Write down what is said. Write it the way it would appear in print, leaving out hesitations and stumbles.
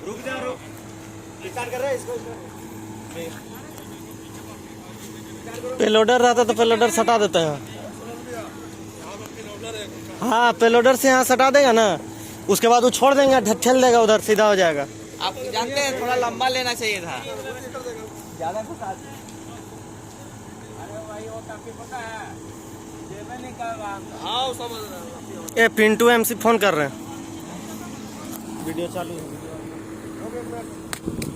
रुक जा रुक स्टार्ट कर रहे हैं इसको पेलोडर रहता तो पेलोडर सटा देता है। हाँ पेलोडर से यहाँ सटा देगा ना, उसके बाद वो छोड़ देंगे, ठेल देगा उधर, सीधा हो जाएगा। आप जानते हैं थोड़ा लंबा लेना चाहिए था ज्यादा। अरे भाई वो काफी पता है नहीं कर रहा। हाँ समझ रहा। ये पिंटू MC फोन कर रहे हैं। वीडियो चालू है।